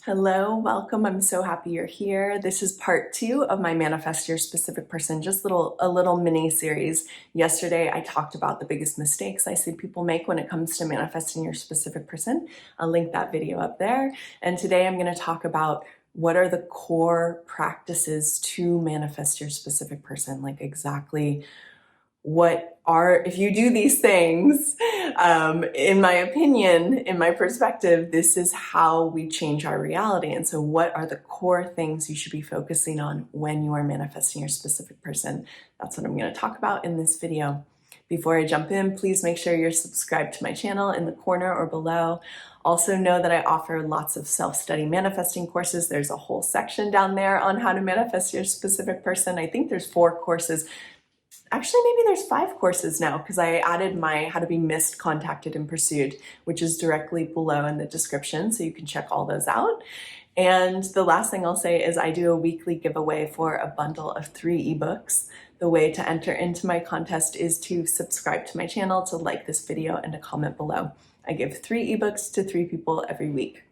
Hello, welcome. I'm so happy you're here. This is part 2 of my Manifest Your Specific Person, just a little mini series. Yesterday, I talked about the biggest mistakes I see people make when it comes to manifesting your specific person. I'll link that video up there. And today I'm going to talk about what are the core practices to manifest your specific person, like exactly if you do these things, in my opinion, in my perspective, this is how we change our reality. And so what are the core things you should be focusing on when you are manifesting your specific person? That's what I'm going to talk about in this video. Before I jump in, please make sure you're subscribed to my channel in the corner or below. Also know that I offer lots of self-study manifesting courses. There's a whole section down there on how to manifest your specific person. I think there's 4 courses. Actually, maybe there's 5 courses now because I added my How to Be Missed, Contacted, and Pursued, which is directly below in the description, so you can check all those out. And the last thing I'll say is I do a weekly giveaway for a bundle of 3 ebooks. The way to enter into my contest is to subscribe to my channel, to like this video, and to comment below. I give 3 ebooks to 3 people every week.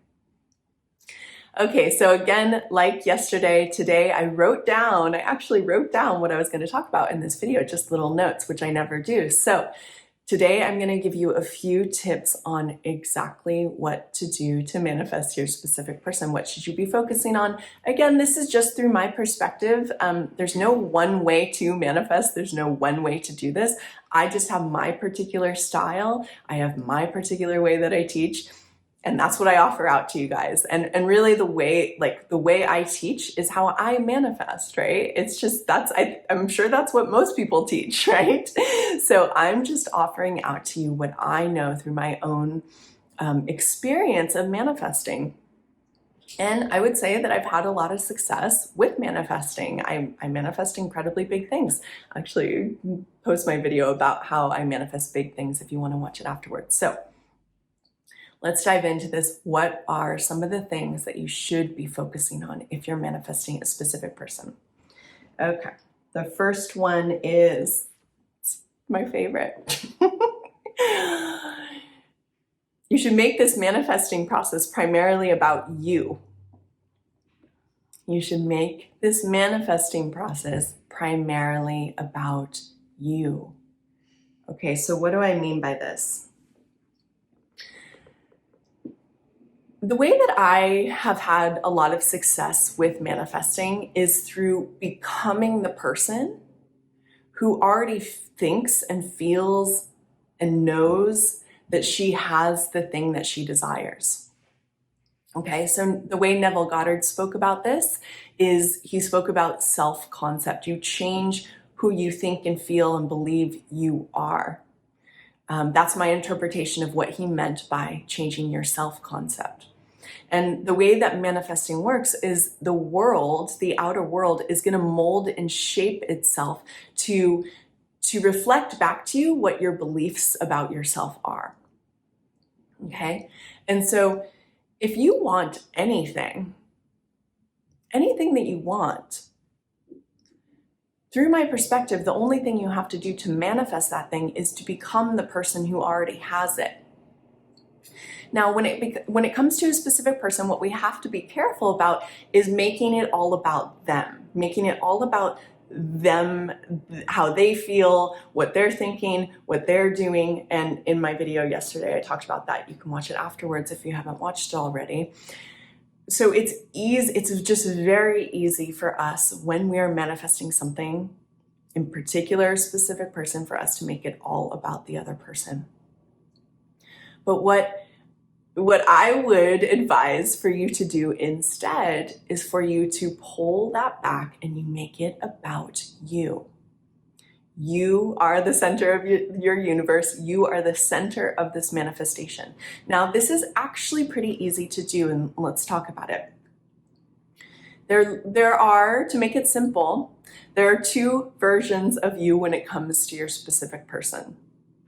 Okay, so again, like yesterday, today I actually wrote down what I was going to talk about in this video, just little notes, which I never do. So today I'm going to give you a few tips on exactly what to do to manifest your specific person. What should you be focusing on? Again, this is just through my perspective. There's no one way to manifest. There's no one way to do this. I just have my particular style. I have my particular way that I teach. And that's what I offer out to you guys. And really the way I teach is how I manifest, right? It's just, I'm sure that's what most people teach, right? So I'm just offering out to you what I know through my own experience of manifesting. And I would say that I've had a lot of success with manifesting. I manifest incredibly big things. Actually, post my video about how I manifest big things if you want to watch it afterwards. So let's dive into this. What are some of the things that you should be focusing on if you're manifesting a specific person? Okay, the first one is my favorite. You should make this manifesting process primarily about you. You should make this manifesting process primarily about you. Okay, so what do I mean by this? The way that I have had a lot of success with manifesting is through becoming the person who already thinks and feels and knows that she has the thing that she desires. Okay, so the way Neville Goddard spoke about this is he spoke about self-concept. You change who you think and feel and believe you are. That's my interpretation of what he meant by changing your self-concept. And the way that manifesting works is the world, the outer world, is going to mold and shape itself to reflect back to you what your beliefs about yourself are. Okay? And so if you want anything that you want, through my perspective, the only thing you have to do to manifest that thing is to become the person who already has it. Now, when it comes to a specific person, what we have to be careful about is making it all about them, making it all about them, how they feel, what they're thinking, what they're doing. And in my video yesterday, I talked about that. You can watch it afterwards if you haven't watched it already. So it's just very easy for us when we are manifesting something, in particular a specific person, for us to make it all about the other person. But what I would advise for you to do instead is for you to pull that back and you make it about you. You are the center of your universe. You are the center of this manifestation. Now, this is actually pretty easy to do, and let's talk about it. There are, to make it simple, there are 2 versions of you when it comes to your specific person,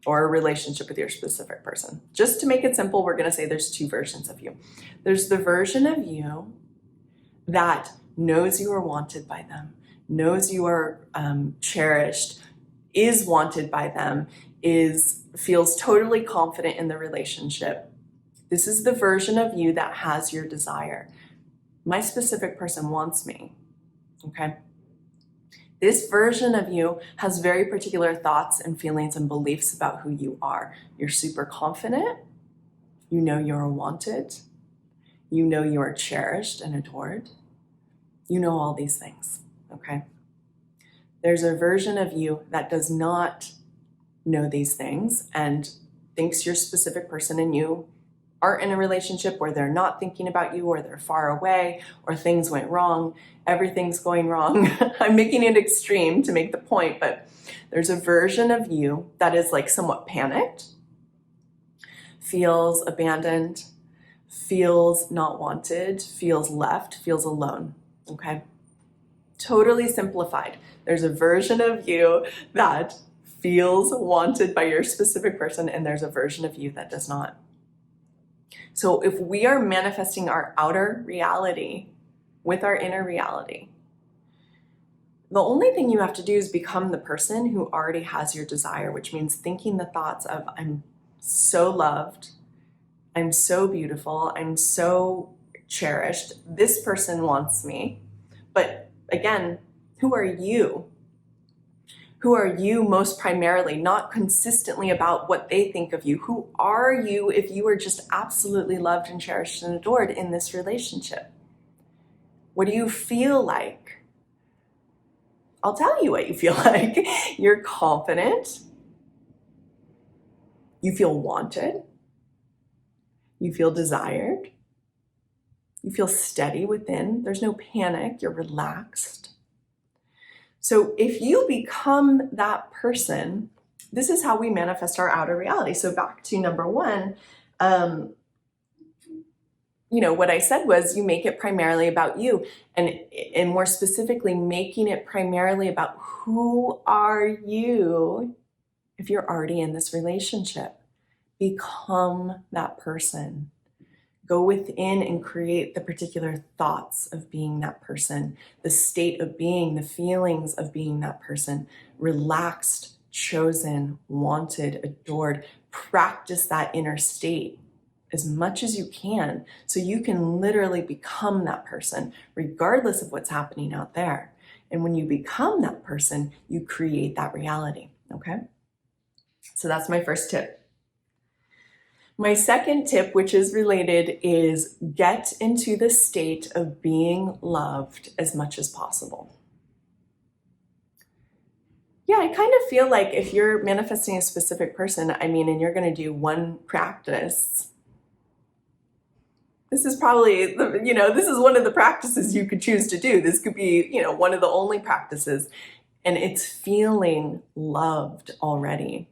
or a relationship with your specific person. Just to make it simple, we're going to say there's 2 versions of you. There's the version of you that knows you are wanted by them, knows you are cherished, is wanted by them, feels totally confident in the relationship. This is the version of you that has your desire. My specific person wants me, okay? This version of you has very particular thoughts and feelings and beliefs about who you are. You're super confident. You know you're wanted. You know you are cherished and adored. You know all these things, okay? There's a version of you that does not know these things and thinks your specific person and you are in a relationship where they're not thinking about you, or they're far away, or things went wrong, everything's going wrong. I'm making it extreme to make the point, but there's a version of you that is like somewhat panicked, feels abandoned, feels not wanted, feels left, feels alone, okay? Totally simplified. There's a version of you that feels wanted by your specific person, and there's a version of you that does not. So if we are manifesting our outer reality with our inner reality, the only thing you have to do is become the person who already has your desire, which means thinking the thoughts of, I'm so loved, I'm so beautiful, I'm so cherished, this person wants me. But again, who are you? Who are you most primarily, not consistently about what they think of you? Who are you if you are just absolutely loved and cherished and adored in this relationship? What do you feel like? I'll tell you what you feel like. You're confident. You feel wanted. You feel desired. You feel steady within. There's no panic. You're relaxed. So if you become that person, this is how we manifest our outer reality. So back to number one, what I said was you make it primarily about you, and more specifically, making it primarily about who are you if you're already in this relationship. Become that person. Go within and create the particular thoughts of being that person, the state of being, the feelings of being that person, relaxed, chosen, wanted, adored. Practice that inner state as much as you can so you can literally become that person regardless of what's happening out there. And when you become that person, you create that reality, okay? So that's my first tip. My second tip, which is related, is get into the state of being loved as much as possible. Yeah, I kind of feel like if you're manifesting a specific person, and you're going to do one practice, this is probably, this is one of the practices you could choose to do. This could be, one of the only practices, and it's feeling loved already.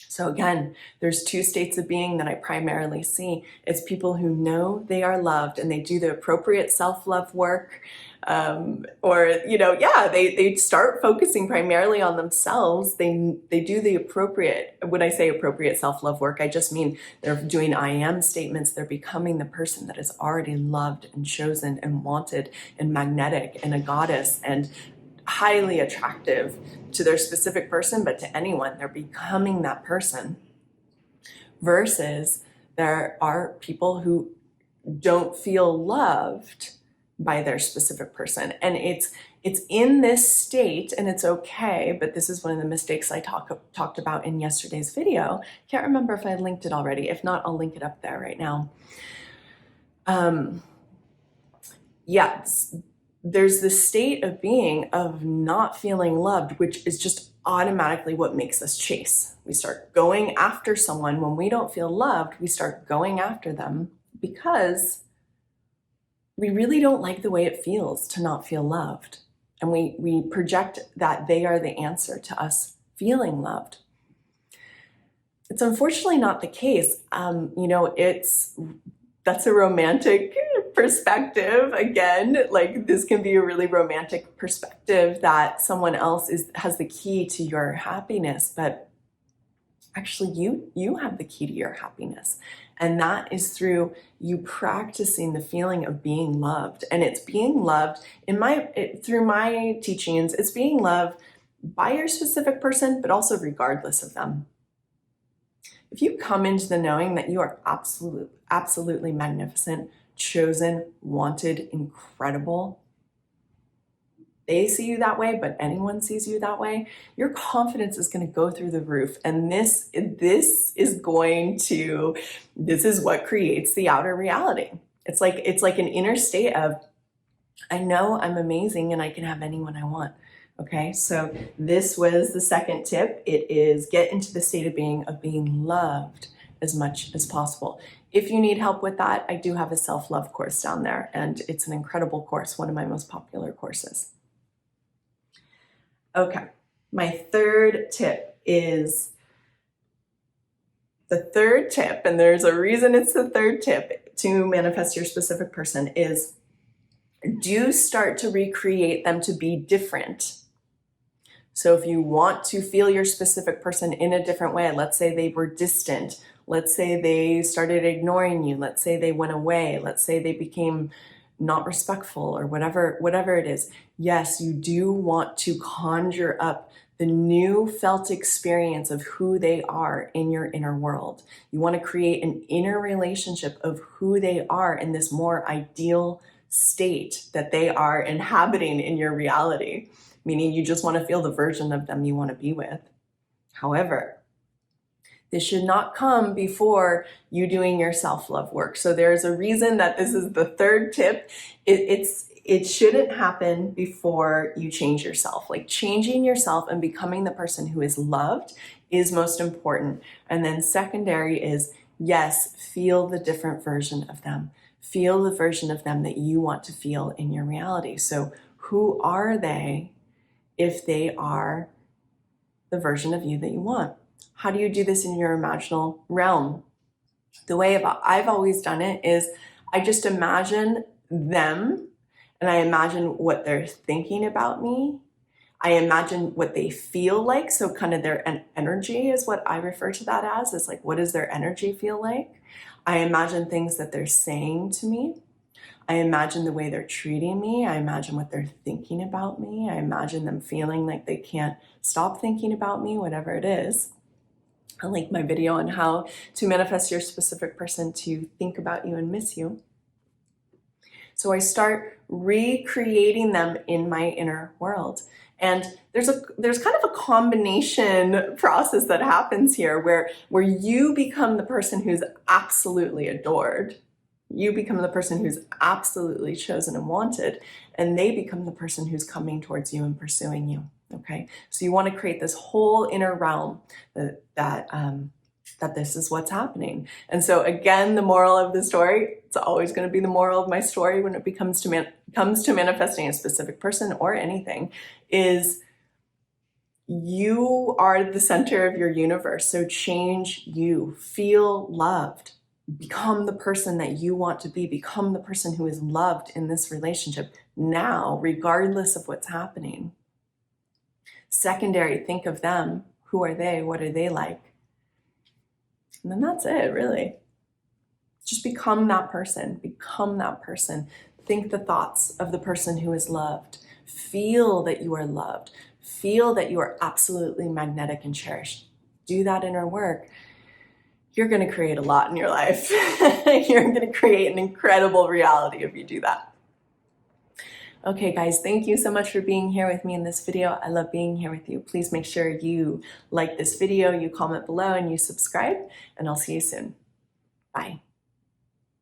So again, there's two states of being that I primarily see. It's people who know they are loved and they do the appropriate self-love work, they start focusing primarily on themselves. They do the appropriate, when I say appropriate self-love work, I just mean they're doing I am statements. They're becoming the person that is already loved and chosen and wanted and magnetic and a goddess and highly attractive to their specific person, but to anyone. They're becoming that person. Versus there are people who don't feel loved by their specific person. And it's in this state, and it's okay, but this is one of the mistakes I talked about in yesterday's video. Can't remember if I linked it already. If not, I'll link it up there right now. There's this state of being of not feeling loved, which is just automatically what makes us chase. We start going after someone when we don't feel loved. We start going after them because we really don't like the way it feels to not feel loved. And we project that they are the answer to us feeling loved. It's unfortunately not the case. That's a romantic perspective. Again, like this can be a really romantic perspective that someone else has the key to your happiness, but actually you have the key to your happiness. And that is through you practicing the feeling of being loved. And it's being loved through my teachings, it's being loved by your specific person, but also regardless of them. If you come into the knowing that you are absolutely magnificent, chosen, wanted, incredible, they see you that way, but anyone sees you that way, your confidence is going to go through the roof. And this is what creates the outer reality. It's like an inner state of, I know I'm amazing and I can have anyone I want. Okay, so this was the second tip. It is get into the state of being loved as much as possible. If you need help with that, I do have a self-love course down there, and it's an incredible course, one of my most popular courses. Okay, my third tip is and there's a reason it's the third tip to manifest your specific person, is do start to recreate them to be different. So if you want to feel your specific person in a different way, let's say they were distant, let's say they started ignoring you, let's say they went away, let's say they became not respectful, or whatever it is. Yes, you do want to conjure up the new felt experience of who they are in your inner world. You want to create an inner relationship of who they are in this more ideal state that they are inhabiting in your reality, meaning you just want to feel the version of them you want to be with. However, this should not come before you doing your self-love work. So there's a reason that this is the third tip. It shouldn't happen before you change yourself. Like, changing yourself and becoming the person who is loved is most important. And then secondary is, yes, feel the different version of them. Feel the version of them that you want to feel in your reality. So who are they if they are the version of you that you want? How do you do this in your imaginal realm? The way I've always done it is I just imagine them, and I imagine what they're thinking about me. I imagine what they feel like. So kind of their energy is what I refer to that as. It's like, what does their energy feel like? I imagine things that they're saying to me. I imagine the way they're treating me. I imagine what they're thinking about me. I imagine them feeling like they can't stop thinking about me, whatever it is. I link my video on how to manifest your specific person to think about you and miss you. So I start recreating them in my inner world. And there's kind of a combination process that happens here where you become the person who's absolutely adored. You become the person who's absolutely chosen and wanted, and they become the person who's coming towards you and pursuing you. Okay, so you want to create this whole inner realm that this is what's happening. And so again, the moral of the story, it's always going to be the moral of my story when it comes to manifesting a specific person or anything, is you are the center of your universe. So change you, feel loved, become the person that you want to be, become the person who is loved in this relationship now, regardless of what's happening. Secondary, think of them. Who are they? What are they like? And then that's it, really. Just become that person. Become that person. Think the thoughts of the person who is loved. Feel that you are loved. Feel that you are absolutely magnetic and cherished. Do that inner work. You're going to create a lot in your life. You're going to create an incredible reality if you do that. Okay, guys, thank you so much for being here with me in this video. I love being here with you. Please make sure you like this video, you comment below, and you subscribe, and I'll see you soon. Bye.